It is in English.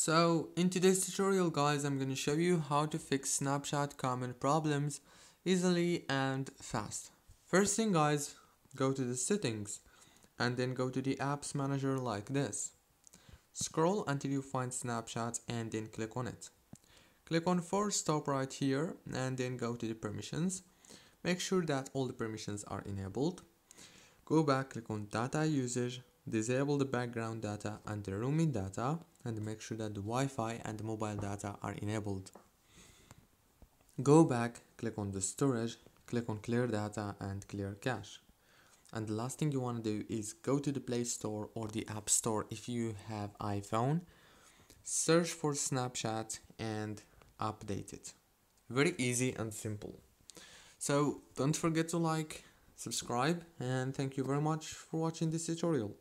So in today's tutorial guys, I'm going to show you how to fix Snapchat common problems easily and fast. First thing guys, go to the settings and then go to the apps manager like this. Scroll until you find Snapchat and then click on it. Click on force stop right here and then go to the permissions. Make sure that all the permissions are enabled. Go back, click on data usage, disable the background data and the roaming data, and make sure that the Wi-Fi and the mobile data are enabled. Go back, click on the storage, click on clear data and clear cache. And the last thing you want to do is go to the Play Store or the App Store if you have iPhone, search for Snapchat and update it. Very easy and simple. So don't forget to like, subscribe, and thank you very much for watching this tutorial.